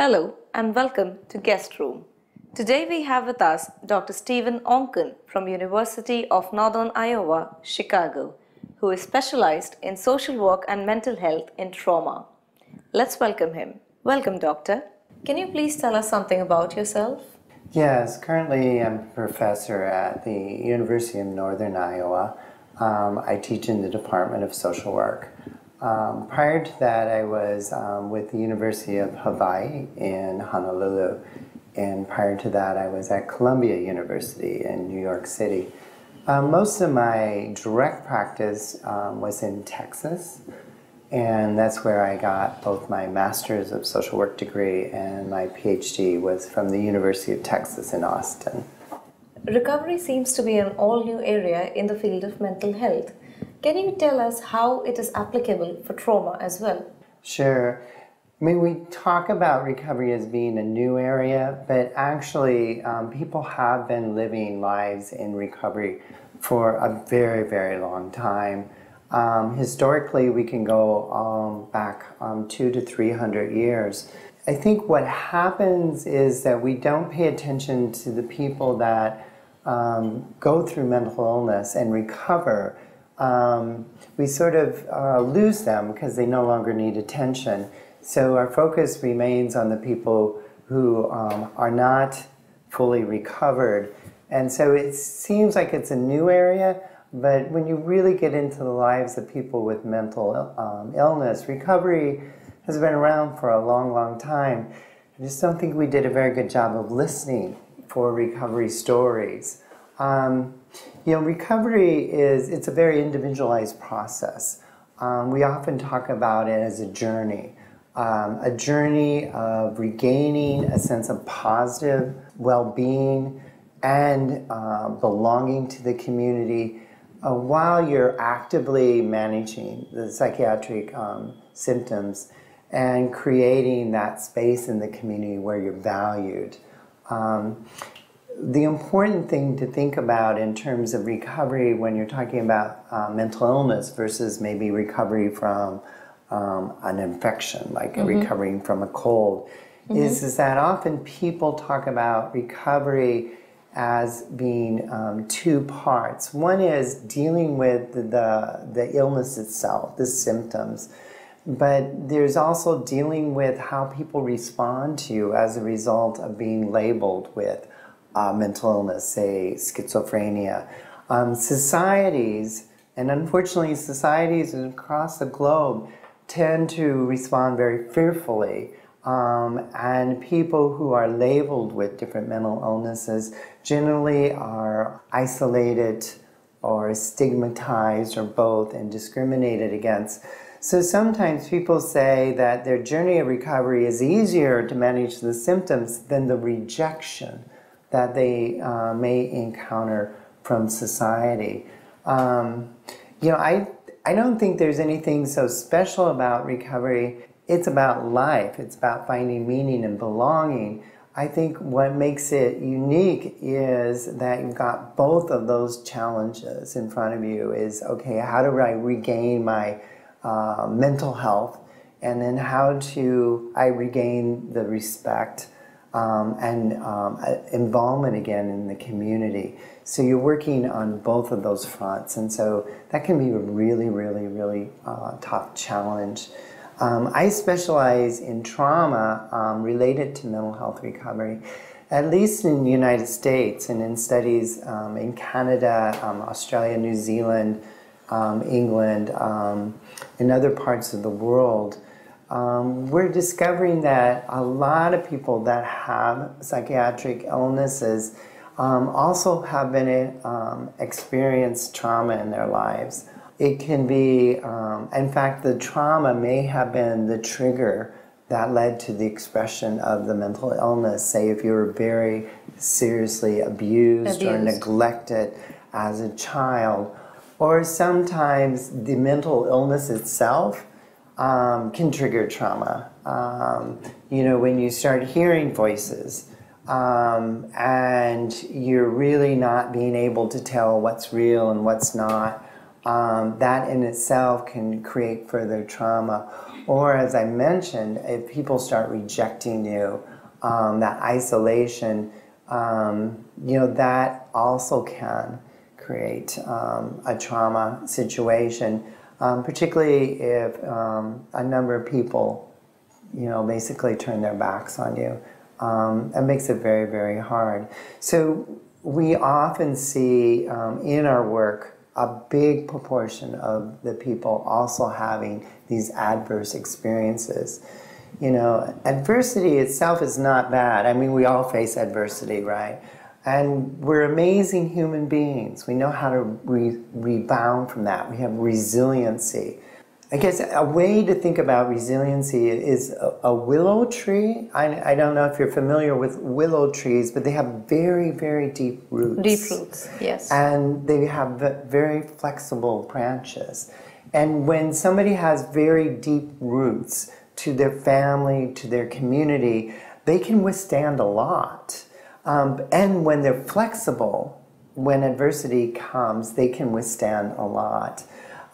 Hello and welcome to Guest Room. Today we have with us Dr. Steven Onken from University of Northern Iowa, Chicago, who is specialized in social work and mental health in trauma. Let's welcome him. Welcome, Doctor. Can you please tell us something about yourself? Yes, currently I'm a professor at the University of Northern Iowa. I teach in the Department of Social Work. Prior to that, I was with the University of Hawaii in Honolulu, and prior to that, I was at Columbia University in New York City. Most of my direct practice was in Texas, and that's where I got both my Master's of Social Work degree and my PhD was from the University of Texas in Austin. Recovery seems to be an all-new area in the field of mental health. Can you tell us how it is applicable for trauma as well? Sure. I mean, we talk about recovery as being a new area, but actually people have been living lives in recovery for a very, very long time. Historically, we can go back 200 to 300 years. I think what happens is that we don't pay attention to the people that go through mental illness and recover. We sort of lose them because they no longer need attention. So our focus remains on the people who are not fully recovered. And so it seems like it's a new area, but when you really get into the lives of people with mental illness, recovery has been around for a long, long time. I just don't think we did a very good job of listening for recovery stories. Recovery it's a very individualized process. We often talk about it as a journey of regaining a sense of positive well-being and belonging to the community while you're actively managing the psychiatric symptoms and creating that space in the community where you're valued. The important thing to think about in terms of recovery when you're talking about mental illness versus maybe recovery from an infection, like recovering from a cold, is that often people talk about recovery as being two parts. One is dealing with the illness itself, the symptoms, but there's also dealing with how people respond to you as a result of being labeled with mental illness, say schizophrenia. Societies, and unfortunately societies across the globe, tend to respond very fearfully. And people who are labeled with different mental illnesses generally are isolated or stigmatized or both and discriminated against. So sometimes people say that their journey of recovery is easier to manage the symptoms than the rejection that they may encounter from society. I don't think there's anything so special about recovery. It's about life. It's about finding meaning and belonging. I think what makes it unique is that you've got both of those challenges in front of you is, okay, how do I regain my mental health? And then how do I regain the respect and involvement again in the community? So you're working on both of those fronts, and so that can be a really, really, really tough challenge. I specialize in trauma related to mental health recovery, at least in the United States and in studies in Canada, Australia, New Zealand, England, and other parts of the world. We're discovering that a lot of people that have psychiatric illnesses also have been experienced trauma in their lives. It can be, in fact, the trauma may have been the trigger that led to the expression of the mental illness. Say if you were very seriously abused or neglected as a child, or sometimes the mental illness itself can trigger trauma. When you start hearing voices and you're really not being able to tell what's real and what's not, that in itself can create further trauma. Or as I mentioned, if people start rejecting you, that isolation, that also can create a trauma situation, particularly if a number of people, basically turn their backs on you. It makes it very, very hard. So we often see in our work a big proportion of the people also having these adverse experiences. Adversity itself is not bad. I mean, we all face adversity, right? And we're amazing human beings. We know how to rebound from that. We have resiliency. I guess a way to think about resiliency is a willow tree. I don't know if you're familiar with willow trees, but they have very, very deep roots. Deep roots, yes. And they have very flexible branches. And when somebody has very deep roots to their family, to their community, they can withstand a lot. And when they're flexible, when adversity comes, they can withstand a lot.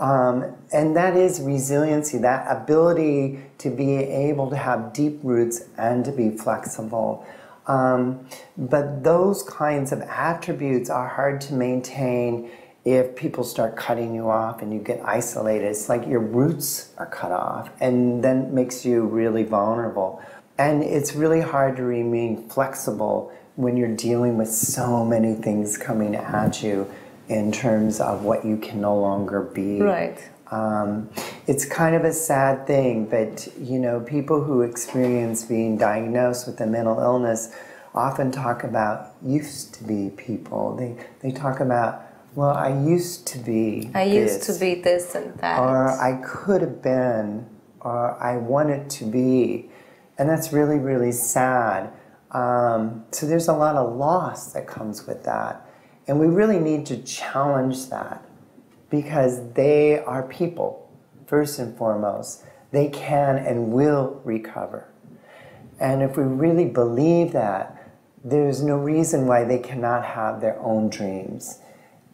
And that is resiliency, that ability to be able to have deep roots and to be flexible. But those kinds of attributes are hard to maintain if people start cutting you off and you get isolated. It's like your roots are cut off, and then it makes you really vulnerable. And it's really hard to remain flexible when you're dealing with so many things coming at you in terms of what you can no longer be. Right. It's kind of a sad thing, but people who experience being diagnosed with a mental illness often talk about used to be people. They talk about, well, I used to be used to be this and that. Or I could have been, or I wanted to be. And that's really, really sad. So there's a lot of loss that comes with that. And we really need to challenge that, because they are people, first and foremost. They can and will recover. And if we really believe that, there's no reason why they cannot have their own dreams.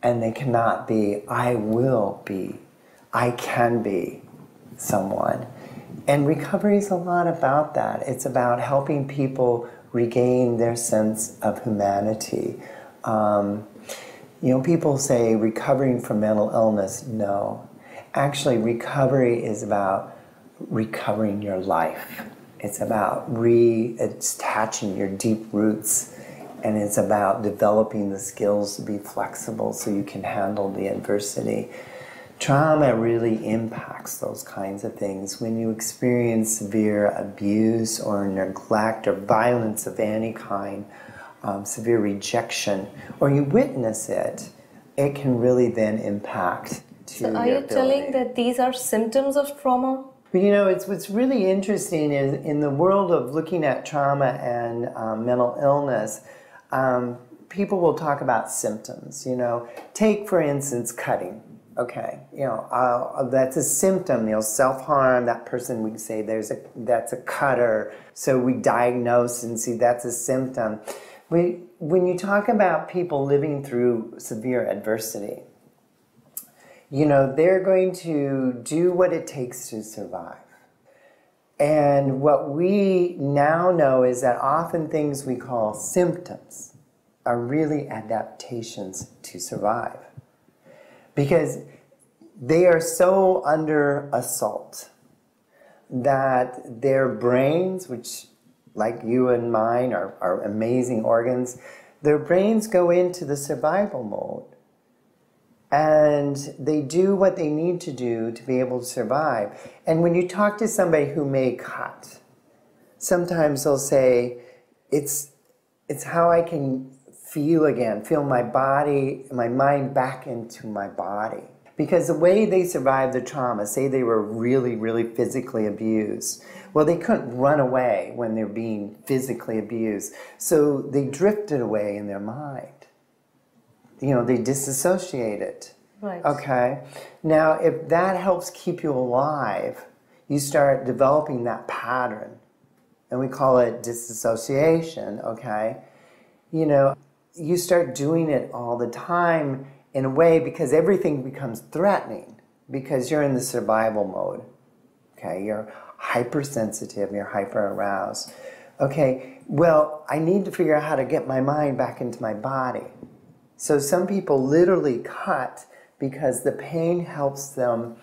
And they cannot be, I will be, I can be someone. And recovery is a lot about that. It's about helping people regain their sense of humanity. People say recovering from mental illness. No. Actually, recovery is about recovering your life. It's about attaching your deep roots, and it's about developing the skills to be flexible so you can handle the adversity. Trauma really impacts those kinds of things. When you experience severe abuse or neglect or violence of any kind, severe rejection, or you witness it, it can really then impact to So are you telling that these are symptoms of trauma? But what's really interesting is in the world of looking at trauma and mental illness, people will talk about symptoms. Take for instance cutting. Okay, that's a symptom. Self-harm. That person, we say that's a cutter. So we diagnose and see that's a symptom. When you talk about people living through severe adversity, they're going to do what it takes to survive. And what we now know is that often things we call symptoms are really adaptations to survive. Because they are so under assault that their brains, which like you and mine are amazing organs, their brains go into the survival mode. And they do what they need to do to be able to survive. And when you talk to somebody who may cut, sometimes they'll say, it's how I can feel again, feel my body, my mind back into my body. Because the way they survived the trauma, say they were really, really physically abused, well, they couldn't run away when they're being physically abused. So they drifted away in their mind. They disassociated. Right. Okay? Now, if that helps keep you alive, you start developing that pattern. And we call it disassociation, okay? You start doing it all the time, in a way, because everything becomes threatening, because you're in the survival mode. Okay, you're hypersensitive, you're hyper aroused. Okay, well, I need to figure out how to get my mind back into my body. So some people literally cut because the pain helps them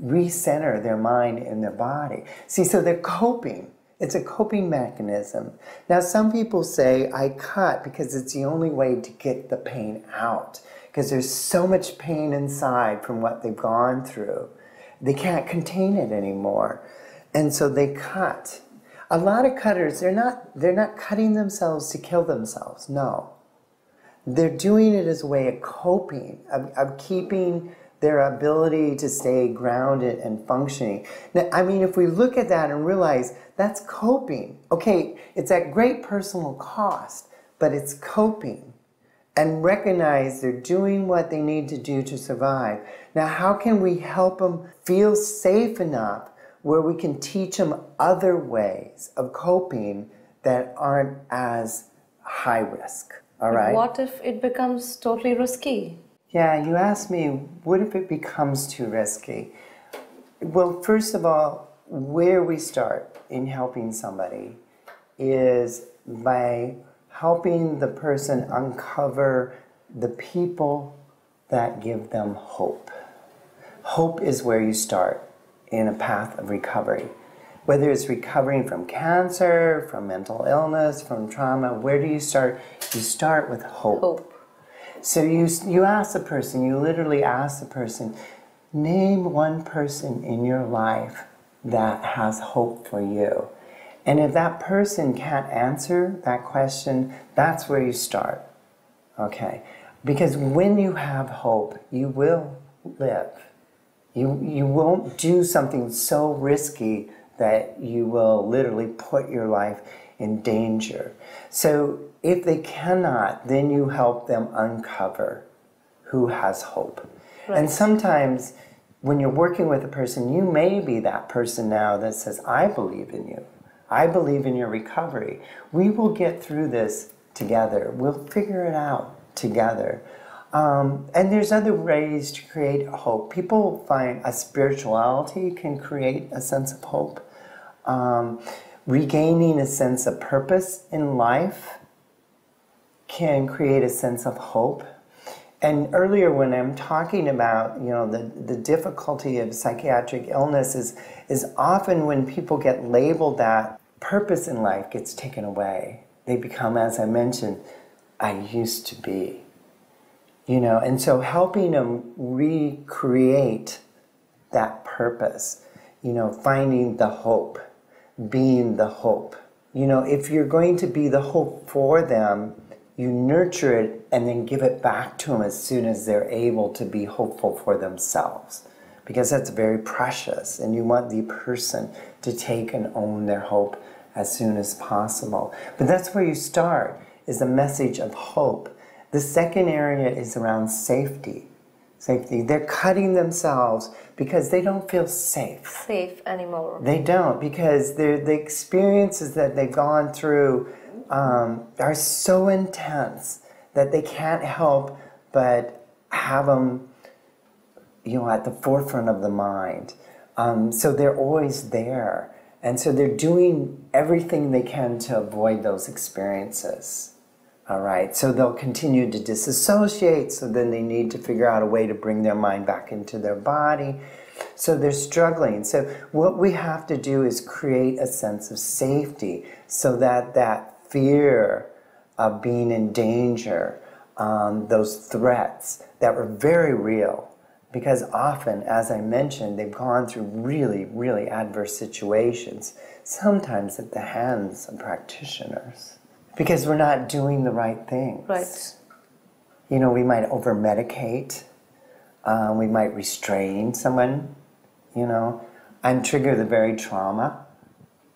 recenter their mind in their body. See, so they're coping. It's a coping mechanism. Now, some people say, I cut because it's the only way to get the pain out, because there's so much pain inside from what they've gone through. They can't contain it anymore. And so they cut. A lot of cutters, they're not cutting themselves to kill themselves, no. They're doing it as a way of coping, of keeping their ability to stay grounded and functioning. Now, I mean, if we look at that and realize that's coping, okay, it's at great personal cost, but it's coping. And recognize they're doing what they need to do to survive. Now, how can we help them feel safe enough where we can teach them other ways of coping that aren't as high risk? All right? What if it becomes totally risky? Yeah, you asked me, what if it becomes too risky? Well, first of all, where we start in helping somebody is by helping the person uncover the people that give them hope. Hope is where you start in a path of recovery. Whether it's recovering from cancer, from mental illness, from trauma, where do you start? You start with hope. So you ask the person, you literally ask the person, name one person in your life that has hope for you. And if that person can't answer that question, that's where you start. Okay? Because when you have hope, you will live. You won't do something so risky that you will literally put your life in danger. So if they cannot, then you help them uncover who has hope. Right. And sometimes when you're working with a person, you may be that person now that says, I believe in you. I believe in your recovery. We will get through this together. We'll figure it out together. And there's other ways to create hope. People find a spirituality can create a sense of hope. Regaining a sense of purpose in life can create a sense of hope. And earlier when I'm talking about, the difficulty of psychiatric illness is often when people get labeled that purpose in life gets taken away. They become, as I mentioned, I used to be. And so helping them recreate that purpose, finding the hope, being the hope. If you're going to be the hope for them, you nurture it and then give it back to them as soon as they're able to be hopeful for themselves. Because that's very precious, and you want the person to take and own their hope as soon as possible. But that's where you start, is a message of hope. The second area is around safety. Safety. They're cutting themselves because they don't feel safe. Safe anymore. They don't, because the experiences that they've gone through are so intense that they can't help but have them, at the forefront of the mind. So they're always there. And so they're doing everything they can to avoid those experiences. All right, so they'll continue to disassociate, so then they need to figure out a way to bring their mind back into their body. So they're struggling. So what we have to do is create a sense of safety so that that fear of being in danger, those threats that were very real, because often, as I mentioned, they've gone through really, really adverse situations, sometimes at the hands of practitioners. Because we're not doing the right things. Right. We might over-medicate. We might restrain someone, and trigger the very trauma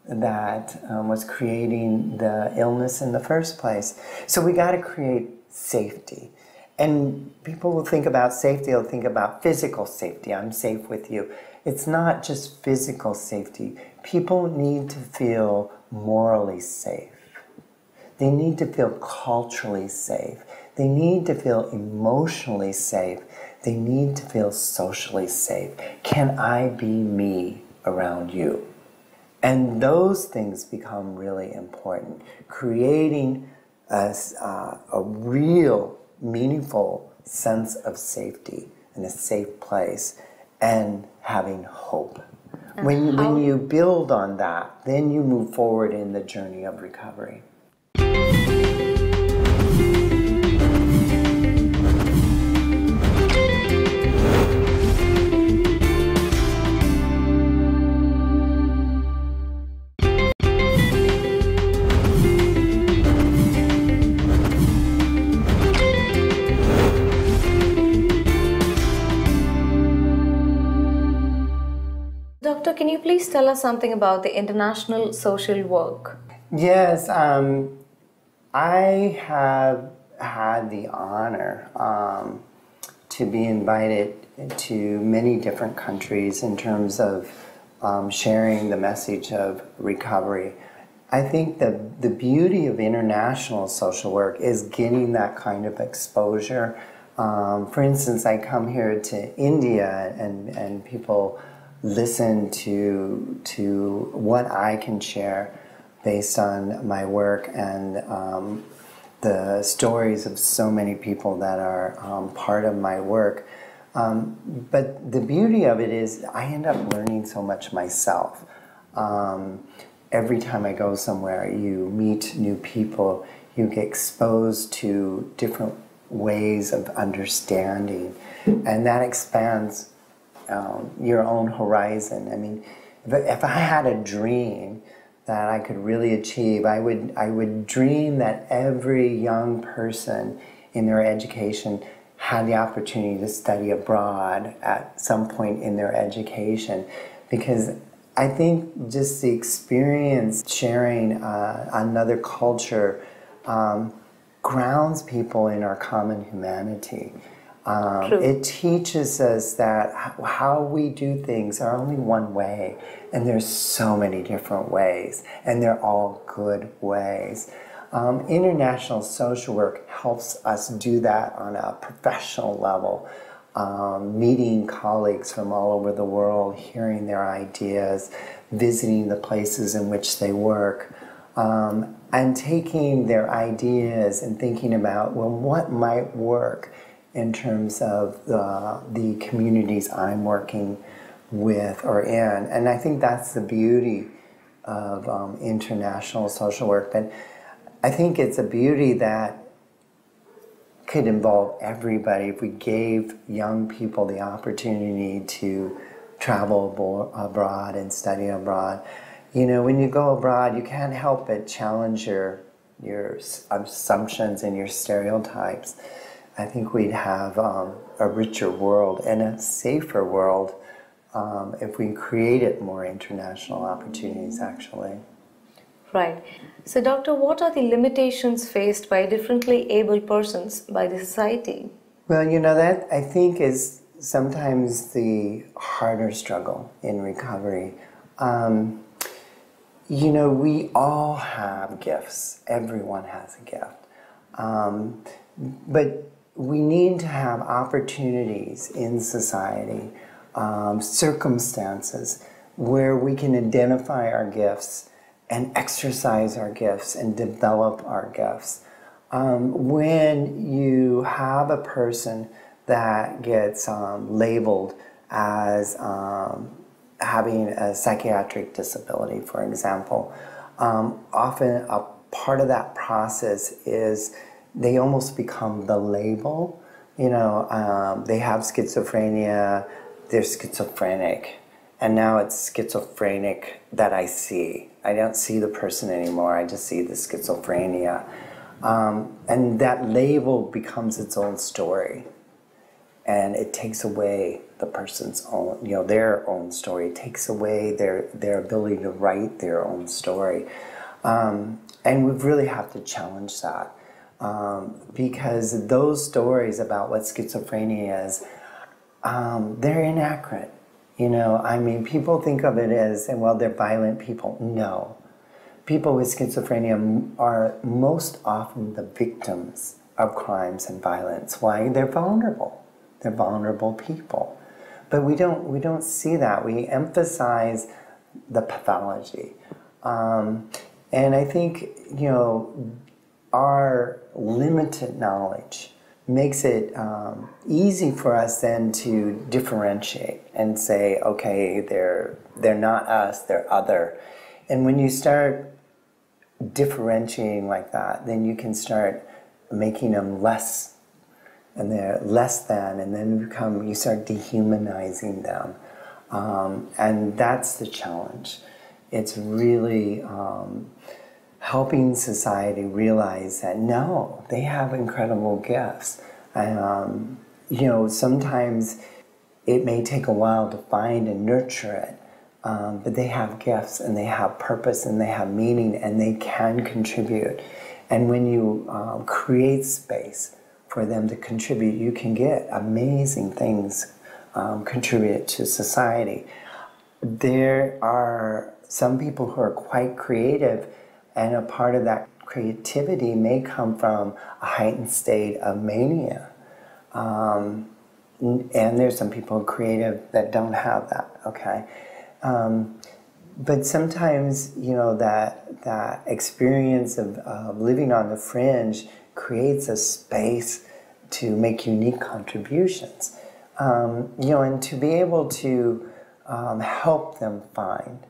that was creating the illness in the first place. So we got to create safety. And people will think about safety, they'll think about physical safety. I'm safe with you. It's not just physical safety. People need to feel morally safe. They need to feel culturally safe. They need to feel emotionally safe. They need to feel socially safe. Can I be me around you? And those things become really important. Creating a real, meaningful sense of safety and a safe place, and having hope. When you build on that, then you move forward in the journey of recovery. Doctor, can you please tell us something about the international social work? Yes, I have had the honor to be invited to many different countries in terms of sharing the message of recovery. I think the beauty of international social work is getting that kind of exposure. For instance, I come here to India and people listen to what I can share based on my work and the stories of so many people that are part of my work. But the beauty of it is I end up learning so much myself. Every time I go somewhere, you meet new people, you get exposed to different ways of understanding, and that expands your own horizon. I mean, if I had a dream that I could really achieve, I would dream that every young person in their education had the opportunity to study abroad at some point in their education, because I think just the experience sharing another culture grounds people in our common humanity. It teaches us that how we do things are only one way, and there's so many different ways, and they're all good ways. International social work helps us do that on a professional level, meeting colleagues from all over the world, hearing their ideas, visiting the places in which they work, and taking their ideas and thinking about, well, what might work in terms of the communities I'm working with or in. And I think that's the beauty of international social work. But I think it's a beauty that could involve everybody if we gave young people the opportunity to travel abroad and study abroad. You know, when you go abroad, you can't help but challenge your assumptions and your stereotypes. I think we'd have a richer world and a safer world if we created more international opportunities, actually. Right. So, Doctor, what are the limitations faced by differently able persons by the society? Well, you know, that I think is sometimes the harder struggle in recovery. You know, we all have gifts. Everyone has a gift. But we need to have opportunities in society, circumstances where we can identify our gifts and exercise our gifts and develop our gifts. When you have a person that gets labeled as having a psychiatric disability, for example, often a part of that process is they almost become the label. You know, they have schizophrenia, they're schizophrenic, and now it's schizophrenic that I see. I don't see the person anymore, I just see the schizophrenia. And that label becomes its own story. And it takes away the person's own, you know, their own story. It takes away their ability to write their own story. And we really have to challenge that. Because those stories about what schizophrenia is, they're inaccurate. You know, I mean, people think of it as, well, they're violent people. No. people with schizophrenia are most often the victims of crimes and violence. Why? They're vulnerable. They're vulnerable people. But we don't see that. We emphasize the pathology. And I think, our limited knowledge makes it easy for us then to differentiate and say, okay, they're not us, they're other. And when you start differentiating like that, then you can start making them less, and they're less than, and then you start dehumanizing them. And that's the challenge. It's really helping society realize that no, they have incredible gifts. And, sometimes it may take a while to find and nurture it, but they have gifts and they have purpose and they have meaning and they can contribute. And when you create space for them to contribute, you can get amazing things contribute to society. There are some people who are quite creative, and a part of that creativity may come from a heightened state of mania. And there's some people creative that don't have that, okay? But sometimes, that experience of living on the fringe creates a space to make unique contributions. And to be able to help them find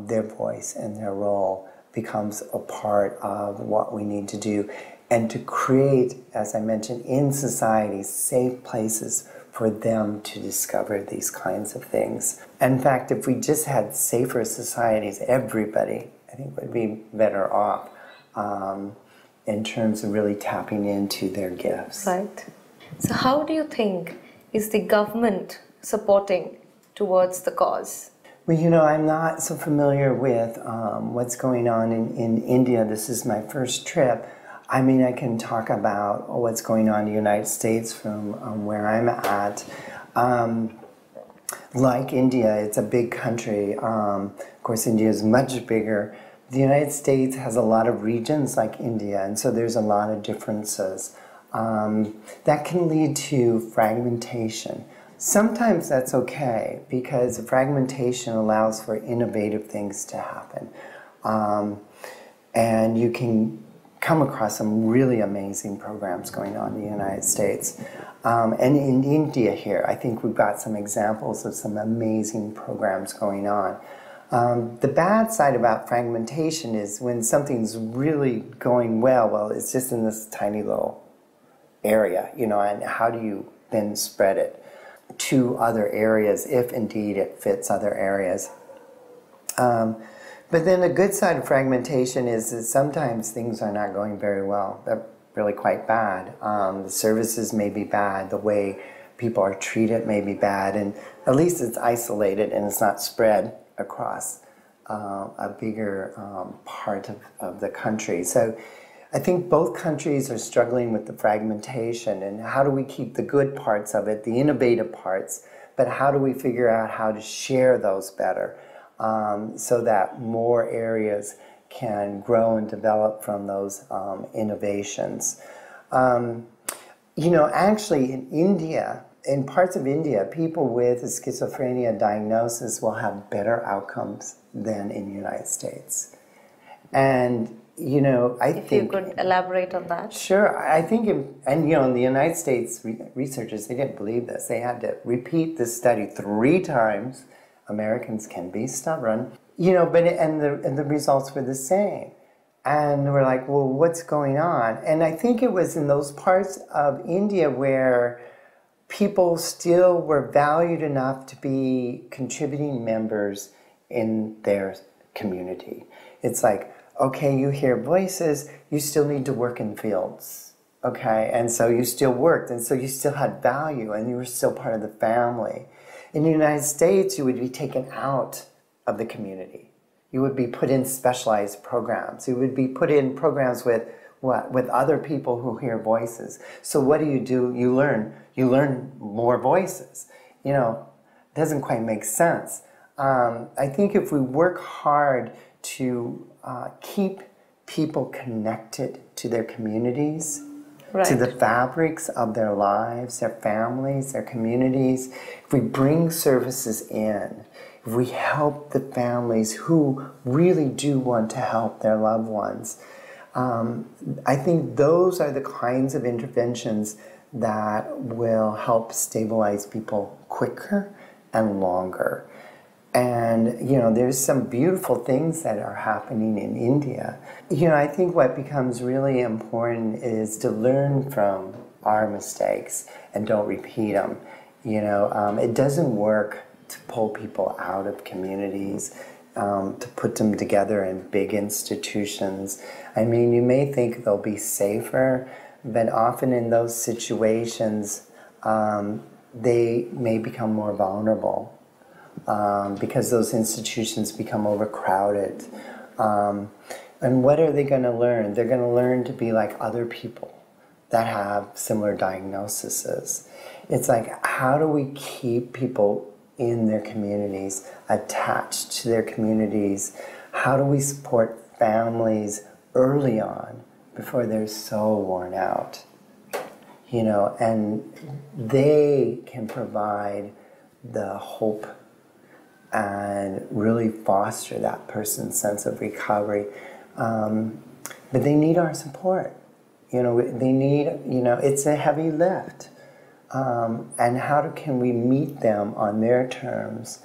their voice and their role becomes a part of what we need to do, and to create, as I mentioned, in society, safe places for them to discover these kinds of things. In fact, if we just had safer societies, everybody, I think, would be better off in terms of really tapping into their gifts. Right. So how do you think is the government supporting towards the cause? Well, I'm not so familiar with what's going on in India. This is my first trip. I mean, I can talk about what's going on in the United States from where I'm at. Like India, it's a big country. Of course, India is much bigger. The United States has a lot of regions like India, and so there's a lot of differences. That can lead to fragmentation. Sometimes that's okay, because fragmentation allows for innovative things to happen. And you can come across some really amazing programs going on in the United States. And in India here, I think we've got some examples of some amazing programs going on. The bad side about fragmentation is when something's really going well, it's just in this tiny little area, and how do you then spread it to other areas, if indeed it fits other areas. But then the good side of fragmentation is that sometimes things are not going very well. They're really quite bad. The services may be bad, the way people are treated may be bad, and at least it's isolated and it's not spread across a bigger part of the country. So I think both countries are struggling with the fragmentation, and how do we keep the good parts of it, the innovative parts, but how do we figure out how to share those better so that more areas can grow and develop from those innovations. Actually in India, in parts of India, people with a schizophrenia diagnosis will have better outcomes than in the United States. And I think... If you could elaborate on that. Sure. I think, in the United States, researchers, they didn't believe this. They had to repeat this study 3 times. Americans can be stubborn. But the results were the same. And we're like, well, what's going on? And I think it was in those parts of India where people still were valued enough to be contributing members in their community. It's like, okay, you hear voices, you still need to work in fields, okay? And so you still worked, and so you still had value, and you were still part of the family. In the United States, you would be taken out of the community. You would be put in specialized programs. You would be put in programs with other people who hear voices. So what do? You learn more voices. It doesn't quite make sense. I think if we work hard to keep people connected to their communities, Right. to the fabrics of their lives, their families, their communities. If we bring services in, if we help the families who really do want to help their loved ones, I think those are the kinds of interventions that will help stabilize people quicker and longer. And, you know, there's some beautiful things that are happening in India. You know, I think what becomes really important is to learn from our mistakes and don't repeat them. You know, it doesn't work to pull people out of communities, to put them together in big institutions. I mean, you may think they'll be safer, but often in those situations, they may become more vulnerable. Because those institutions become overcrowded. And what are they going to learn? They're going to learn to be like other people that have similar diagnoses. It's like, how do we keep people in their communities, attached to their communities? How do we support families early on before they're so worn out? You know, and they can provide the hope and really foster that person's sense of recovery. But they need our support. You know, they need, you know, it's a heavy lift. And how can we meet them on their terms,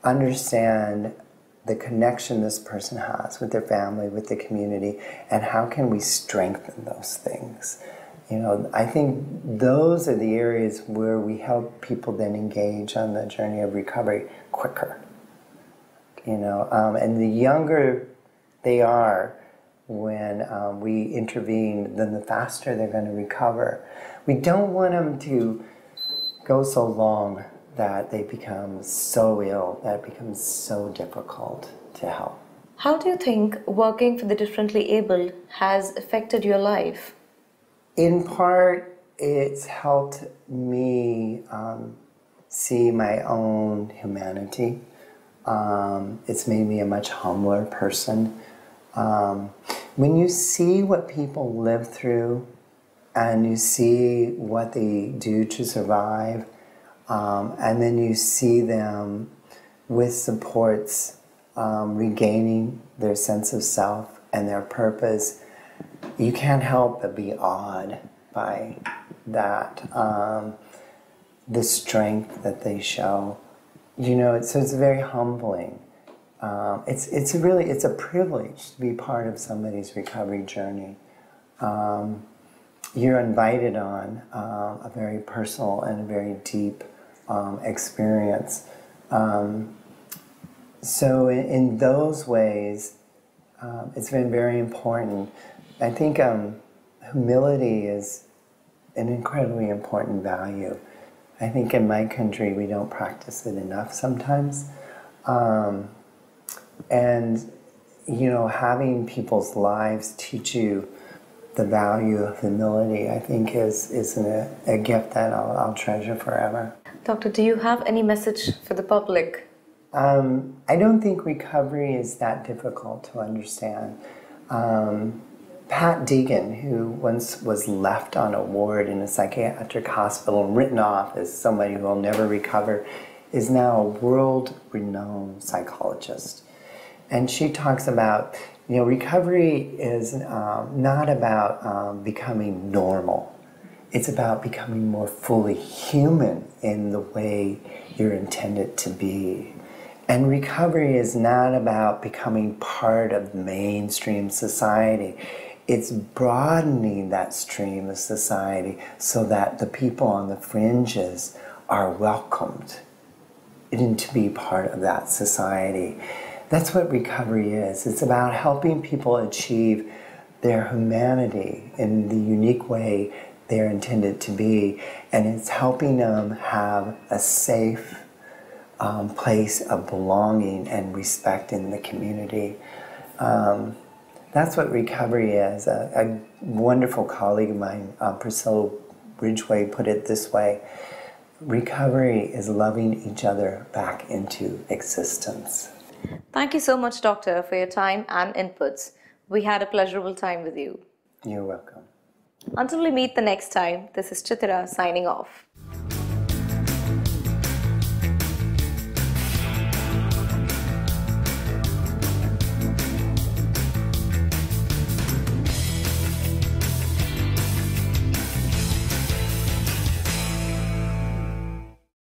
understand the connection this person has with their family, with the community, and how can we strengthen those things? You know, I think those are the areas where we help people then engage on the journey of recovery quicker. You know, and the younger they are when we intervene, then the faster they're going to recover. We don't want them to go so long that they become so ill, that it becomes so difficult to help. How do you think working for the differently abled has affected your life? In part, it's helped me see my own humanity. It's made me a much humbler person. When you see what people live through and you see what they do to survive, and then you see them with supports regaining their sense of self and their purpose, you can't help but be awed by that, the strength that they show. You know, so it's very humbling. It's a privilege to be part of somebody's recovery journey. You're invited on a very personal and a very deep experience. So in those ways, it's been very important. I think humility is an incredibly important value. I think in my country we don't practice it enough sometimes. And, you know, having people's lives teach you the value of humility, I think is a gift that I'll treasure forever. Doctor, do you have any message for the public? I don't think recovery is that difficult to understand. Pat Deegan, who once was left on a ward in a psychiatric hospital and written off as somebody who will never recover, is now a world-renowned psychologist. And she talks about, you know, recovery is not about becoming normal. It's about becoming more fully human in the way you're intended to be. And recovery is not about becoming part of mainstream society. It's broadening that stream of society so that the people on the fringes are welcomed in to be part of that society. That's what recovery is. It's about helping people achieve their humanity in the unique way they're intended to be. And it's helping them have a safe place of belonging and respect in the community. That's what recovery is. A wonderful colleague of mine, Priscilla Ridgway, put it this way: recovery is loving each other back into existence. Thank you so much, Doctor, for your time and inputs. We had a pleasurable time with you. You're welcome. Until we meet the next time, this is Chitra signing off.